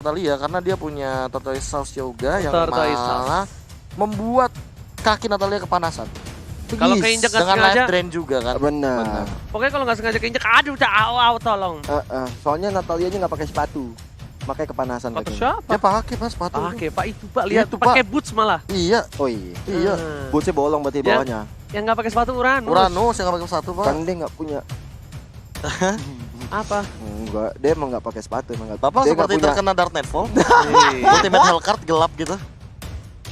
Natalia karena dia punya Tortoise Sauce Yoga yang malah membuat kaki Natalia kepanasan. Kalau keinjak nggak dengan sengaja, life drain juga kan. Benar. Pokoknya kalau nggak sengaja keinjak, aduh, tolong. Soalnya Natalia nya nggak pakai sepatu, makanya kepanasan. Atau katanya. siapa? Dia pakai pas sepatu. Pakai Pak itu Pak, lihat Itu, pakai boots malah. Iya. Oh iya. Iya. Bootsnya bolong berarti bawahnya. Yang nggak pakai sepatu Uranus. Uranus yang nggak pakai sepatu Pak. Kan dia nggak punya. Apa? Enggak, dia emang nggak pakai sepatu, emang nggak. Bapak dia seperti nggak punya. terkena Dark Nightfall. Ultimate Hellcard gelap gitu.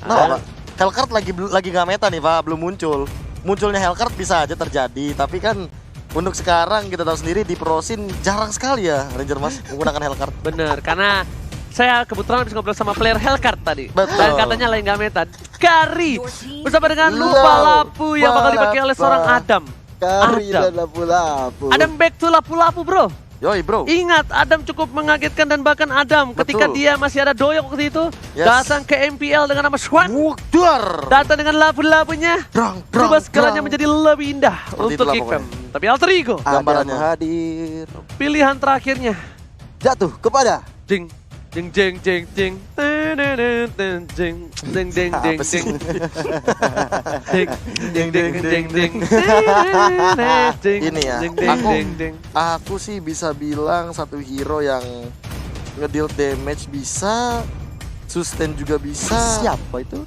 Nah, Pak. Hellcard lagi nggak meta nih Pak, belum muncul. Munculnya Hellcard bisa aja terjadi, tapi kan untuk sekarang kita tahu sendiri di Prosin jarang sekali ya Ranger Mas menggunakan Hellcard. Bener, karena saya kebetulan habis ngobrol sama player Hellcard tadi. Betul. Dan katanya lain gak meta. Kari bersama dengan lupa lapu yang bakal dipakai oleh seorang Adam. Kari Adam. dan lapu-lapu. Adam back to lapu-lapu bro. Yoi bro. Ingat, Adam cukup mengagetkan dan bahkan Adam ketika Betul. dia masih ada doyok waktu itu Yes. datang ke MPL dengan nama Swan. Wudar. Datang dengan lapu-lapunya. Berubah skalanya menjadi lebih indah Seperti untuk itulah Geekfam. Tapi Alter Ego, Adam gambarannya. hadir. pilihan terakhirnya. Jatuh kepada. Jing, jing, jing, jing, jing, jing, jing, jing, jing, Apa sih? jing, ding, ding, ding, ding, ding, ding, Ini ya, ding, ding, aku- ding, ding. Aku sih bisa bilang satu hero yang ngedeal damage bisa, sustain juga bisa. Siapa itu?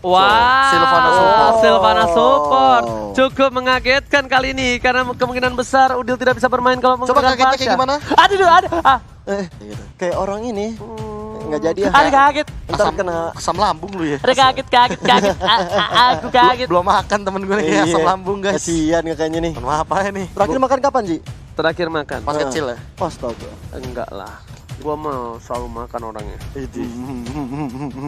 Wah, Sylvana Support. Sylvana Support. Oh. Cukup mengagetkan kali ini karena kemungkinan besar Udil tidak bisa bermain kalau Coba menggunakan kagetnya kayak Pasha. gimana? Aduh, ada. Gitu. Kayak orang ini. Nggak jadi ya. Ada kaget. Ntar kena. Asam lambung lu ya. Ada kaget. Aku kaget. Belum makan temen gue nih kayak asam lambung guys. Kasihan kayaknya nih. Mohon maaf ya nih. Terakhir makan kapan Ji? Terakhir makan. Pas kecil ya. Astaga. Enggak lah. Gua mau selalu makan orangnya.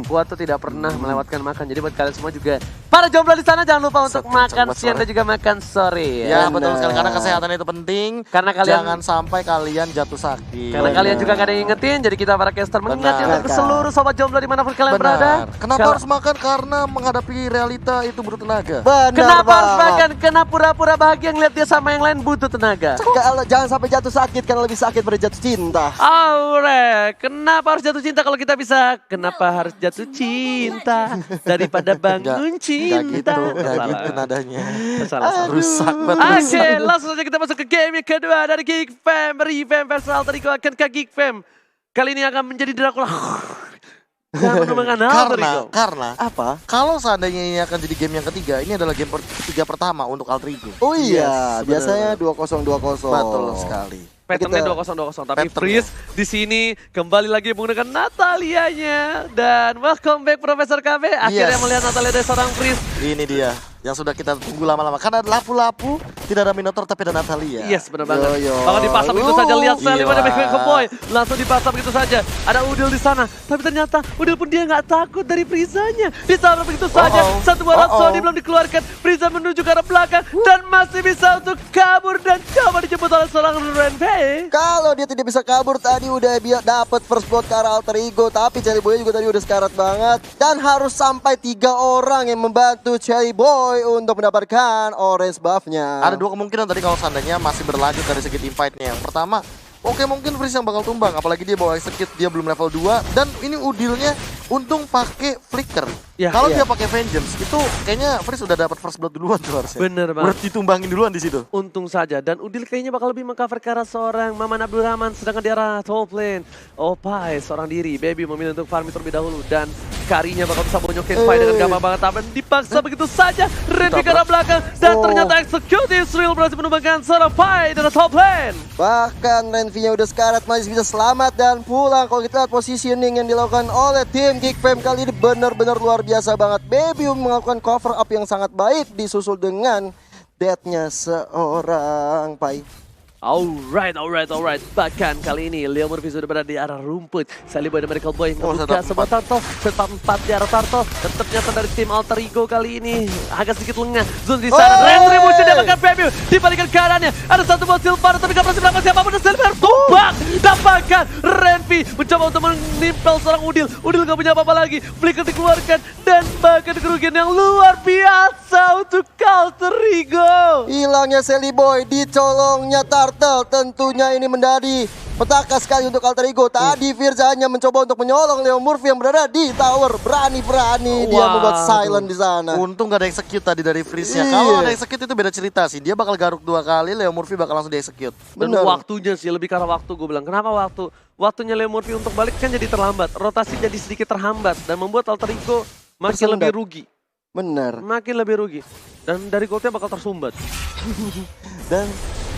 Gua tuh tidak pernah melewatkan makan. Jadi buat kalian semua juga para jomblo di sana jangan lupa untuk makan buat siang sore. dan juga makan sore Ya ya. betul sekali karena kesehatan itu penting. Karena kalian Jangan sampai kalian jatuh sakit. karena kalian juga gak ada yang ingetin, jadi kita para caster mengingatkan Benar, untuk kan? seluruh sobat jomblo dimanapun kalian berada. Kenapa Kalau- harus makan? Karena menghadapi realita itu butuh tenaga. Benar Kenapa harus banget. makan? Kenapa pura-pura bahagia ngeliat dia sama yang lain butuh tenaga? Jangan sampai jatuh sakit karena lebih sakit pada jatuh cinta. Aure, kenapa harus jatuh cinta kalau kita bisa? Kenapa harus jatuh cinta daripada bangun cinta? Nggak gitu nadanya. Salah. Rusak banget. Oke, langsung saja kita masuk ke game yang kedua dari Geekfam. Revamp versus Alter Ego akan ke Geekfam. Kali ini akan menjadi Dracula. Dan menemukan Alter Ego. Karena Apa? kalau seandainya ini akan jadi game yang ketiga, ini adalah game ketiga pertama untuk Alter Ego. Oh iya, Yes, biasanya benar. 2-0-2-0. Betul sekali. Patternnya Kita- 2-0-2-0, tapi Pattern Freeze di sini kembali lagi menggunakan Natalianya. Dan welcome back Profesor KB. Akhirnya Yes. melihat Natalia dari seorang Freeze. Ini dia yang sudah kita tunggu lama-lama. Karena lapu-lapu tidak ada Minotaur tapi ada Natalia. Yes, benar banget. Yo, yo. Bahkan dipasang begitu saja, lihat sekali Gila. pada ke boy. Langsung dipasang begitu saja. Ada Udil di sana, tapi ternyata Udil pun dia nggak takut dari Frizanya. Disana begitu saja, satu bola Sony belum dikeluarkan. Friza menuju ke arah belakang dan masih bisa untuk kabur dan coba dijemput oleh seorang Renpei. Kalau dia tidak bisa kabur tadi udah dapat first blood ke arah Alter Ego, tapi Cherry Boy juga tadi udah sekarat banget dan harus sampai 3 orang yang membantu Cherry Boy untuk mendapatkan orange buff-nya. Ada dua kemungkinan tadi kalau seandainya masih berlanjut dari segi team fight-nya. Yang pertama, oke mungkin Freeze yang bakal tumbang. Apalagi dia bawa execute, dia belum level 2. Dan ini Udilnya untung pakai flicker. Ya, Kalau iya. dia pakai vengeance, itu kayaknya Freeze udah dapat first blood duluan tuh harusnya. Bener banget. Udah ditumbangin duluan di situ. Untung saja, dan Udil kayaknya bakal lebih mengcover ke arah seorang Maman Abdul Rahman, sedangkan di arah top lane Opai seorang diri, Baby memilih untuk farming terlebih dahulu dan Karinya bakal bisa bonyokin fight dengan gampang banget, tapi dipaksa begitu saja Renpei ke arah belakang dan ternyata Executive Thrill berhasil menumbangkan seorang Pai dari top lane. Bahkan Renvi-nya udah sekarat masih bisa selamat dan pulang. Kalau kita lihat positioning yang dilakukan oleh tim Geekfam kali ini benar-benar luar biasa banget. Baby melakukan cover up yang sangat baik disusul dengan death-nya seorang Pai. Alright. Bahkan kali ini Leo Murphy sudah berada di arah rumput. Sally Boy dan Miracle Boy setup ngebuka sebuah turtle. Setup 4 di arah turtle. Dan ternyata dari tim Alter Ego kali ini agak sedikit lengah. Zul di sana. Retribution dapatkan preview. Dibalikan keadaannya. Ada satu buat Silvana tapi gak berhasil melakukan siapapun. Dan Silver tumbang. Dapatkan Renvi mencoba untuk menimpel seorang Udil. Udil gak punya apa-apa lagi. Flicker dikeluarkan. Dan bahkan kerugian yang luar biasa untuk Alter Ego. Hilangnya Sally Boy, dicolongnya Turtle. Tentunya ini menjadi Petaka sekali untuk Alter Ego. Tadi Firza hanya mencoba untuk menyolong Leo Murphy yang berada di tower. Berani-berani dia membuat silent di sana. Untung gak ada execute tadi dari Freeze-nya. Iya. Kalau ada execute itu beda cerita sih. Dia bakal garuk 2 kali, Leo Murphy bakal langsung di-execute. Dan Bener. waktunya sih, lebih karena waktu gue bilang. Kenapa waktu? Waktunya Leo Murphy untuk balik kan jadi terlambat. Rotasi jadi sedikit terhambat. Dan membuat Alter Ego makin Tersendat. lebih rugi. Benar. Makin lebih rugi. Dan dari goldnya bakal tersumbat. Dan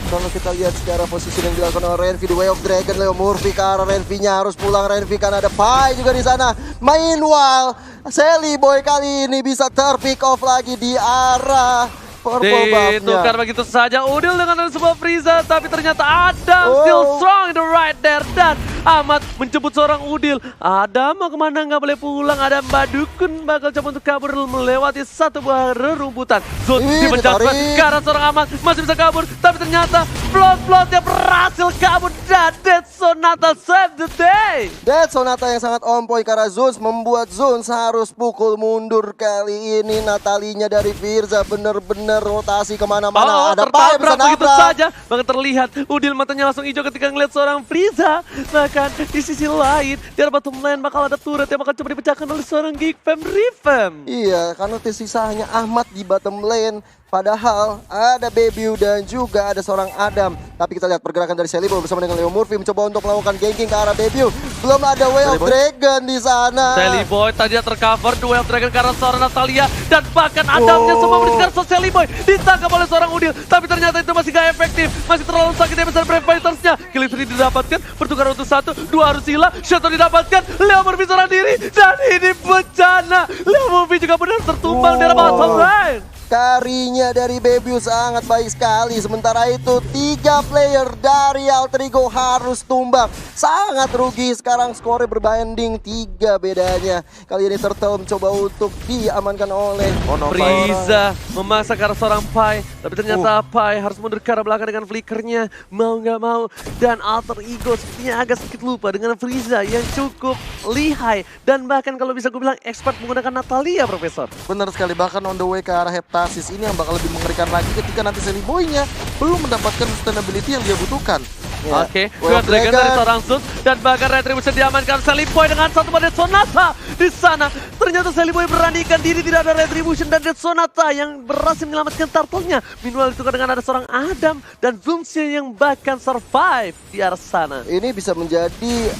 kalau kita lihat sekarang posisi yang dilakukan oleh Renvi, The Way of Dragon, Leo Murphy ke arah Renvi-nya harus pulang. Renvi kan ada Pai juga di sana. Meanwhile, Sally Boy kali ini bisa terpick off lagi di arah purple buff-nya. Ditukar begitu saja Udil dengan sebuah Frieza, tapi ternyata Adam still strong in the right there. Dan Ahmad menjemput seorang Udil. Adam mau kemana, nggak boleh pulang. Ada Mbak Dukun bakal coba untuk kabur melewati satu buah rerumputan. Zul dipecah ke arah seorang Ahmad, masih bisa kabur, tapi ternyata plot-plotnya berhasil kabur. Dan Dead Sonata save the day. Dead Sonata yang sangat on point karena Zuns membuat Zuns harus pukul mundur kali ini. Natalinya dari Firza bener-bener rotasi kemana-mana. Ada Pai bisa begitu nabrak. saja. Bahkan terlihat Udil matanya langsung hijau ketika ngeliat seorang Frieza. Bahkan di sisi lain di arah bottom lane bakal ada turret yang bakal coba dipecahkan oleh seorang Geek Fam Revamp. Iya, karena tersisa hanya Ahmad di bottom lane. Padahal ada Bebiu dan juga ada seorang Adam. Tapi kita lihat pergerakan dari Sally Boy bersama dengan Leo Murphy mencoba untuk melakukan ganking ke arah Bebiu. Belum ada Way of Dragon di sana. Sally Boy tadi tercover The Way of Dragon karena seorang Natalia. Dan bahkan Adamnya semua berdiskan. So Sally Boy ditangkap oleh seorang Udil. Tapi ternyata itu masih gak efektif. Masih terlalu sakit ya besar Brave Fighters-nya. Kill free didapatkan. Bertukar untuk 1, 2 harus hilang. Shadow didapatkan. Leo Murphy seorang diri. Dan ini bencana. Leo Murphy juga benar tertumbang dari bottom lane. Karinya dari Bebiu sangat baik sekali. Sementara itu 3 player dari Alter Ego harus tumbang. Sangat rugi sekarang, skornya berbanding 3 bedanya. Kali ini Turtle mencoba untuk diamankan oleh Frieza memaksa ke arah seorang Pai. Tapi ternyata Pai harus mundur ke arah belakang dengan flickernya. Mau nggak mau. Dan Alter Ego sepertinya agak sedikit lupa dengan Frieza yang cukup lihai. Dan bahkan kalau bisa gue bilang expert menggunakan Natalia, Profesor. Benar sekali, bahkan on the way ke arah Heptasis ini yang bakal lebih mengerikan lagi ketika nanti Sally Boy-nya belum mendapatkan sustainability yang dia butuhkan. Ya. Oke, Way of Dragon dari seorang Sun. Dan bahkan Retribution diamankan Sally Boy dengan satu Dead Sonata di sana. Ternyata Sally Boy beranikan diri, tidak ada Retribution dan Dead Sonata yang berhasil menyelamatkan turtle-nya. Meanwhile ditukar dengan ada seorang Adam dan Zoomsnya yang bahkan survive di arah sana. Ini bisa menjadi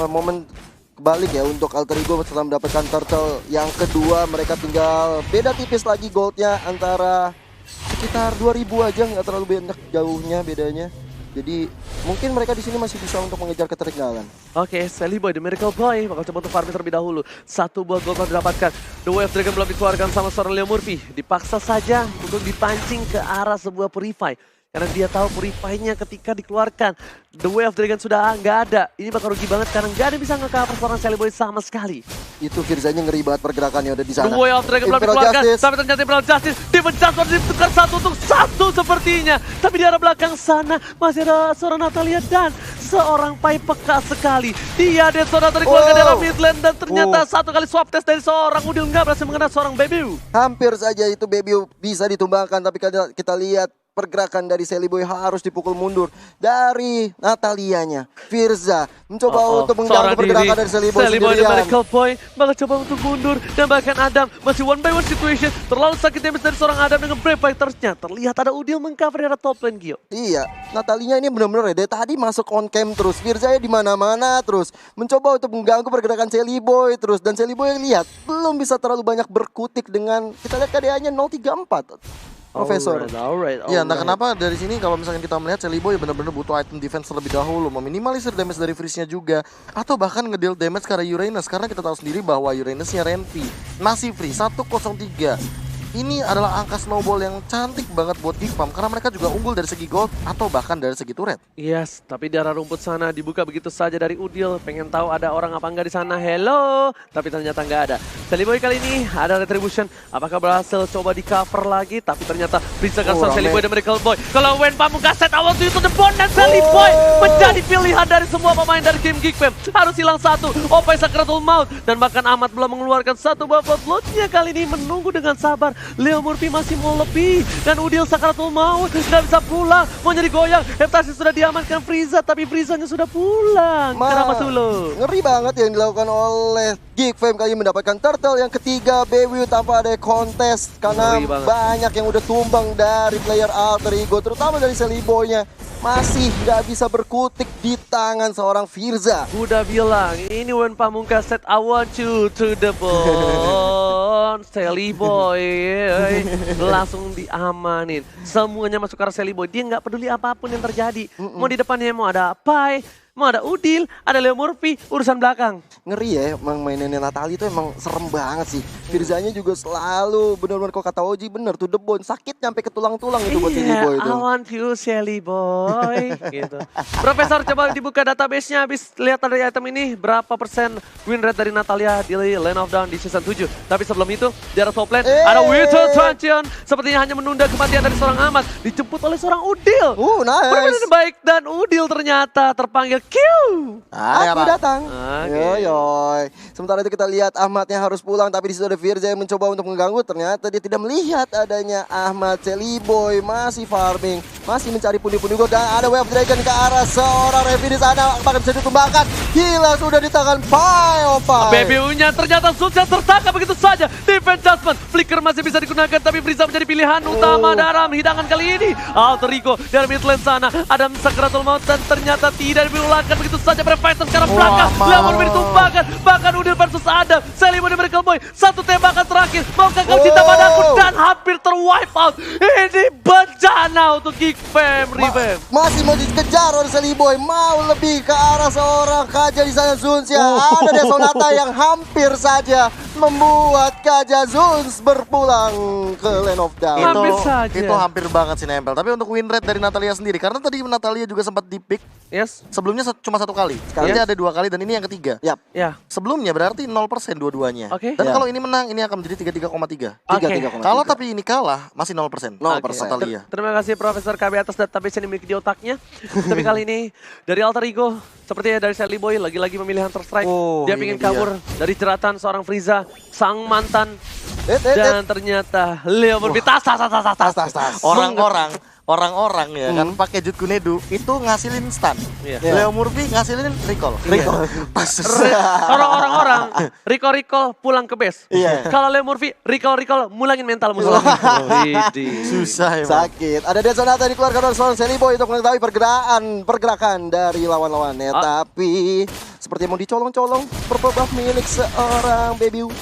momen kebalik ya untuk Alter Ego setelah mendapatkan turtle yang kedua. Mereka tinggal beda tipis lagi goldnya, antara sekitar 2000 aja, nggak terlalu banyak jauhnya bedanya. Jadi mungkin mereka di sini masih bisa untuk mengejar ketertinggalan. Oke, Sally Boy, The Miracle Boy bakal coba untuk farming terlebih dahulu. Satu buah gold telah didapatkan. The Way of Dragon belum dikeluarkan sama seorang Leo Murphy. Dipaksa saja untuk dipancing ke arah sebuah Purify. Karena dia tahu Purify-nya ketika dikeluarkan, The Way of Dragon sudah nggak ada. Ini bakal rugi banget karena nggak ada yang bisa nge-cover seorang Sally Boy sama sekali. Itu Firzanya ngeri banget pergerakannya udah di sana. The Way of Dragon belum dikeluarkan, tapi ternyata Imperial Justice dipencet, ditukar 1 untuk 1 sepertinya. Tapi di arah belakang sana masih ada seorang Natalia dan seorang Pai peka sekali. Dia Dead Sonata dikeluarkan dari mid lane dan ternyata satu kali swap test dari seorang Udil nggak berhasil mengenai seorang Bebiu. Hampir saja itu Bebiu bisa ditumbangkan, tapi kita lihat pergerakan dari Sally Boy harus dipukul mundur dari Natalianya. Firza mencoba untuk mengganggu pergerakan dari Sally Boy Sally Boy sendirian. dan Miracle Boy bakal coba untuk mundur. Dan bahkan Adam masih 1-by-1 situation. Terlalu sakit damage dari seorang Adam dengan Brave Fighters-nya. Terlihat ada Udil mengcover dari top lane, Gio. Iya, Natalinya ini benar-benar ya, dari tadi masuk on cam terus. Firza di mana-mana terus. Mencoba untuk mengganggu pergerakan Sally Boy terus. Dan Sally Boy lihat belum bisa terlalu banyak berkutik dengan, kita lihat KDA-nya 034. Profesor. Alright. Ya, entah kenapa dari sini kalau misalkan kita melihat Sally Boy benar-benar butuh item defense terlebih dahulu, meminimalisir damage dari Freeze-nya juga, atau bahkan ngedeal damage ke arah Uranus, karena kita tahu sendiri bahwa Uranus-nya Renvi masih free 103. Ini adalah angka snowball yang cantik banget buat Geek Fam karena mereka juga unggul dari segi gold atau bahkan dari segi turret. Yes, tapi di arah rumput sana dibuka begitu saja dari Udil. Pengen tahu ada orang apa enggak di sana. Hello, tapi ternyata enggak ada. Seliboy kali ini ada Retribution. Apakah berhasil coba di cover lagi? Tapi ternyata bisa kasar Seliboy dan Miracle Boy. Kalau Wen Pamungkas set awal itu the bond dan Seliboy menjadi pilihan dari semua pemain dari tim Geekfam. Harus hilang satu. Opai Sakratul Maut dan bahkan Ahmad belum mengeluarkan satu buff loadnya kali ini menunggu dengan sabar. Leo Murphy masih mau lebih dan Udil Sakratul Maut nggak bisa pulang. Mau jadi goyang. Heptasis sudah diamankan Frieza tapi Friezanya sudah pulang. Kenapa Sulu? Ngeri banget yang dilakukan oleh Geekfam kali ini mendapatkan turtle yang ketiga BW tanpa ada kontes karena banyak yang udah tumbang dari player alter ego terutama dari Seliboynya masih nggak bisa berkutik di tangan seorang Firza. Udah bilang ini Wen Pamungkas set I want you to the bone Seliboy langsung diamanin semuanya masuk ke arah Seliboy. Dia nggak peduli apapun yang terjadi. Mau di depannya mau ada Pai, mau ada Udil, ada Leo Murphy, urusan belakang. Ngeri ya, emang mainannya Natali itu emang serem banget sih. Firzanya juga selalu benar-benar kalau kata Oji bener tuh the bone sakit nyampe ke tulang-tulang itu buat Seliboy itu. I want you Seliboy gitu. Profesor coba dibuka database-nya habis lihat dari item ini berapa persen win rate dari Natalia di Lane of Dawn di season 7. Tapi sebelum itu di arah top lane ada Winter Champion sepertinya hanya menunda kematian dari seorang Ahmad dijemput oleh seorang Udil. Nice. Permainan baik dan Udil ternyata terpanggil Q. Aku datang. Okay. Yoy. Sementara itu kita lihat Ahmadnya harus pulang tapi di situ ada Firza yang mencoba untuk mengganggu. Ternyata dia tidak melihat adanya Ahmad. Seliboy masih farming, masih mencari pundi-pundi gold dan ada Wave Dragon ke arah seorang Revi di sana. Apakah bisa ditumbangkan? Gila sudah di tangan Pai. BBU-nya ternyata sukses tertangkap begitu saja. Defense Judgment, Flicker masih bisa digunakan tapi Frieza menjadi pilihan utama dalam hidangan kali ini. Alter Ego dari mid lane sana ada Sakratul Maut dan ternyata tidak diulangkan begitu saja. Fighter sekarang belakang, Leo Murphy ditumbangkan, bahkan Udil versus Adam. Seliboy dan Miracle Boy, satu tembakan terakhir. Maukah kau cinta padaku dan hampir terwipe out. Ini bencana untuk Geekfam Revamp. Masih mau dikejar oleh Seliboy, mau lebih ke arah seorang Kaja di sana Zunsia. Ada Desonata yang hampir saja membuat Kaja Zuns berpulang ke Land of Dawn. Itu hampir banget sih nempel. Tapi untuk win rate dari Natalia sendiri, karena tadi Natalia juga sempat di pick. Yes. Sebelumnya cuma satu kali. Sekarang dia ada 2 kali dan ini yang ketiga. Yap. Ya. Sebelumnya berarti 0% dua-duanya. Dan kalau ini menang, ini akan menjadi 33,3. Kalau tapi ini kalah, masih 0%. 0% Natalia. Terima kasih Profesor KB atas database yang dimiliki di otaknya. Tapi kali ini dari Alter Ego, sepertinya dari Seliboy lagi-lagi memilih Hunter Strike. Dia ingin kabur dari jeratan seorang Frieza, sang mantan. Dan ternyata Leo Murphy tas. Orang-orang ya kan pakai Jutku Nedu itu ngasilin stun. Leo Murphy ngasilin recall. Orang-orang recall pulang ke base. Kalau Leo Murphy recall mulangin mental musuh. Susah ya. Sakit. Ada Desonata dikeluarkan oleh seorang Seliboy untuk mengetahui pergerakan dari lawan-lawannya. Tapi seperti mau dicolong-colong purple buff milik seorang Bebiu.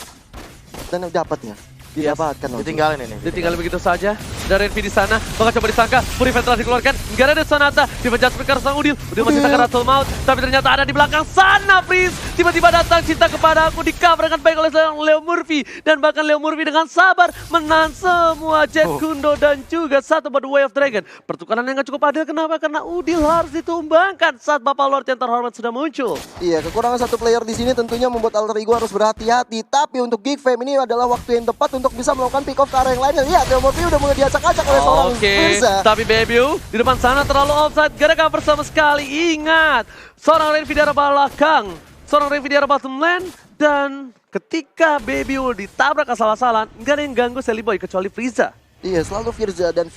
Dan dapatnya. Didapatkan. Ditinggalin begitu saja. Dari Envy di sana, bakal coba disangka. Purifier telah dikeluarkan. Nggak ada Sonata. Dipencet speaker sang Udil. Udil masih tak Ratul Maut. Tapi ternyata ada di belakang sana Freeze. Tiba-tiba datang cinta kepada aku. Di-cover dengan baik oleh seorang Leo Murphy. Dan bahkan Leo Murphy dengan sabar menahan semua Jet Kundo dan juga satu buat Wave Dragon. Pertukaran yang gak cukup adil. Kenapa? Karena Udil harus ditumbangkan saat Bapak Lord yang terhormat sudah muncul. Iya, kekurangan satu player di sini tentunya membuat Alter Ego harus berhati-hati. Tapi untuk Geekfam ini adalah waktu yang tepat untuk bisa melakukan pick off ke arah yang lainnya. Lihat, Leo Murphy udah mulai diacak-acak oleh seorang Firza. Tapi Bebiu di depan sana terlalu offside. Gak ada cover sama sekali. Ingat, seorang Renvi di arah belakang, seorang Renvi di arah bottom lane. Dan ketika Bebiu ditabrak asal-asalan, gak ada yang ganggu Seliboy kecuali Frieza. Iya, selalu Firza. Dan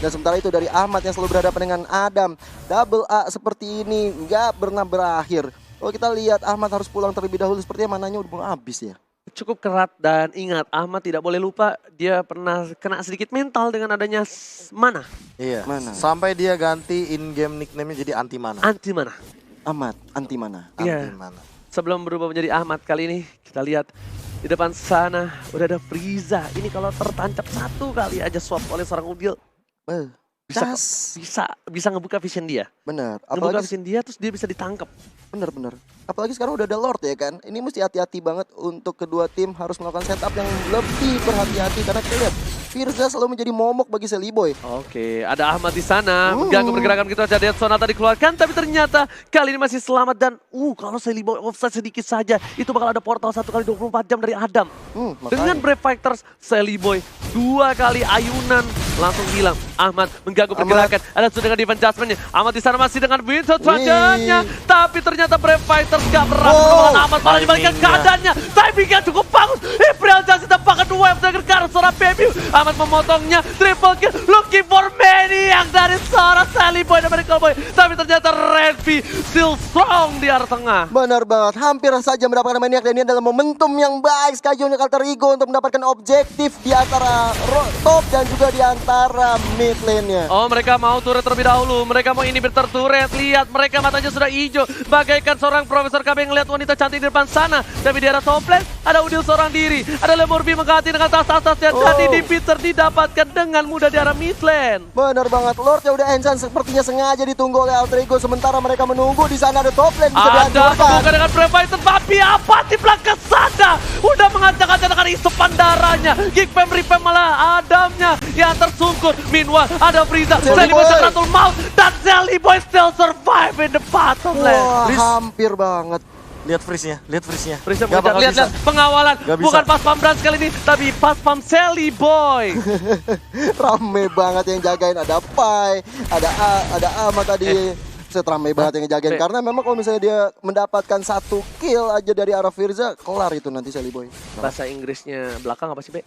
sementara itu dari Ahmad yang selalu berhadapan dengan Adam. Double A seperti ini nggak pernah berakhir. Kalau kita lihat Ahmad harus pulang terlebih dahulu, sepertinya mananya udah mau habis ya. Cukup kerat dan ingat Ahmad tidak boleh lupa dia pernah kena sedikit mental dengan adanya mana. Iya. Mana? Sampai dia ganti in-game nickname-nya jadi anti mana. Anti mana? Ahmad anti mana. Iya. Sebelum berubah menjadi Ahmad kali ini kita lihat di depan sana udah ada Frieza. Ini kalau tertancap satu kali aja swap oleh seorang Udil. Bisa ngebuka vision dia. Bener. Ngebuka vision dia terus dia bisa ditangkap. Bener. Apalagi sekarang udah ada Lord ya kan. Ini mesti hati-hati banget untuk kedua tim harus melakukan setup yang lebih berhati-hati. Karena kita lihat Firza selalu menjadi momok bagi Seliboy. Oke, ada Ahmad di sana, mengganggu pergerakan begitu saja. Dead Sonata dikeluarkan, tapi ternyata kali ini masih selamat. Dan kalau Seliboy offside sedikit saja, itu bakal ada portal 1 kali 24 jam dari Adam. Dengan Brave Fighters, Seliboy 2 kali ayunan langsung hilang. Ahmad mengganggu pergerakan, ada sudah dengan defense adjustment-nya. Ahmad di sana masih dengan Winston Trajannya, tapi ternyata Brave Fighters gak berhasil melawan Ahmad, malah dibalikan keadaannya. Timingnya cukup bagus, Imperial Justice tampakkan wave dengan karena seorang Baby. Ahmad memotongnya, triple kill, looking for Maniac dari seorang Seliboy dan Medical Boy. Tapi ternyata Redby still strong di arah tengah. Benar banget, hampir saja mendapatkan Maniac dan ini adalah momentum yang baik sekali untuk Alter Ego untuk mendapatkan objektif di antara top dan juga di antara mid lane-nya. Oh, mereka mau turret terlebih dahulu. Mereka mau inhibitor turret. Lihat, mereka matanya sudah hijau. Bagaikan seorang Profesor KB yang melihat wanita cantik di depan sana. Tapi di arah top lane, ada Udil seorang diri. Ada Lemurbi mengganti dengan tas-tasnya. Dan inhibitor didapatkan dengan mudah di arah mid lane. Benar banget, Lordnya udah enchant sepertinya sengaja ditunggu oleh Alter Ego. Sementara mereka menunggu di sana ada top lane bisa Ada dihancurkan. bukan dengan Brave Fighter, tapi apa di belakang sana? Udah mengacak-acak isupan darahnya. Geekfam Ripem malah Adamnya yang tersungkur. Meanwhile ada Frieza, Seliboy Sakratul Maut, dan Seliboy still survive in the bottom lane. Wah, Riz. hampir banget. Lihat freeze-nya, lihat freeze-nya. Frieza Gak bakal lihat bisa. pengawalan, Gak bisa. bukan pas pam Brans kali ini, tapi pas pam Seliboy. Rame banget yang jagain, ada Pai, ada Ahmad tadi. Set rame banget yang jagain karena memang kalau misalnya dia mendapatkan 1 kill aja dari arah Firza, kelar itu nanti Seliboy. Bahasa Inggrisnya belakang apa sih, Be?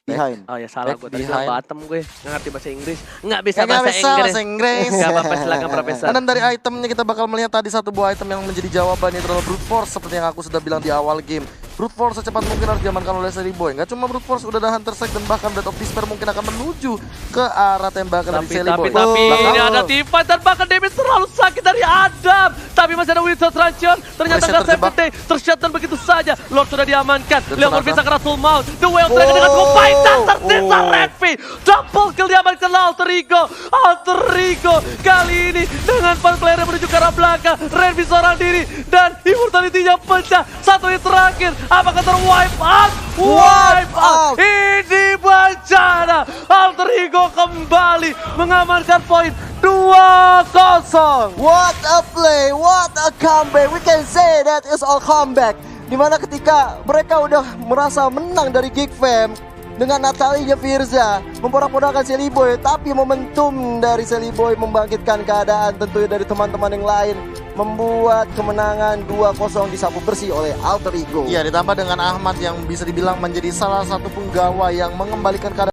Behind. Oh ya salah gue, tadi behind. bottom gue. Nggak ngerti bahasa Inggris. Nggak bisa Nggak bahasa bisa Inggris. bahasa Inggris. Nggak apa-apa, silakan Profesor. Dan dari itemnya kita bakal melihat tadi 1 buah item yang menjadi jawaban, itu adalah Brute Force seperti yang aku sudah bilang di awal game. Brute Force secepat mungkin harus diamankan oleh Seliboy. Nggak cuma Brute Force, udah ada Hunter Strike dan bahkan Blade of Despair mungkin akan menuju ke arah tembakan dari Seliboy. Tapi ini ada team fight dan bahkan damage terlalu sakit dari Adam. Tapi masih ada Winston Trajan. Ternyata nggak safety, tershutdown begitu saja. Lord sudah diamankan. Leon bisa Rasul Maut. The Whale Dragon dengan combine dan tersisa Redby. Double kill diamankan oleh Alter Ego. Alter Ego kali ini dengan 4 player menuju ke arah belakang. Redby seorang diri dan immortality-nya pecah. Satu hit terakhir. Apakah ter-wipe out? Wipe out! Ini bencana! Alter Ego kembali mengamankan poin 2-0. What a play, what a comeback. We can say that is a comeback. Dimana ketika mereka udah merasa menang dari Geekfam dengan Natalinya Firza memporak-porandakan Seliboy, tapi momentum dari Seliboy membangkitkan keadaan tentunya dari teman-teman yang lain, membuat kemenangan 2-0 disapu bersih oleh Alter Ego. Iya, ditambah dengan Ahmad yang bisa dibilang menjadi salah satu penggawa yang mengembalikan keadaan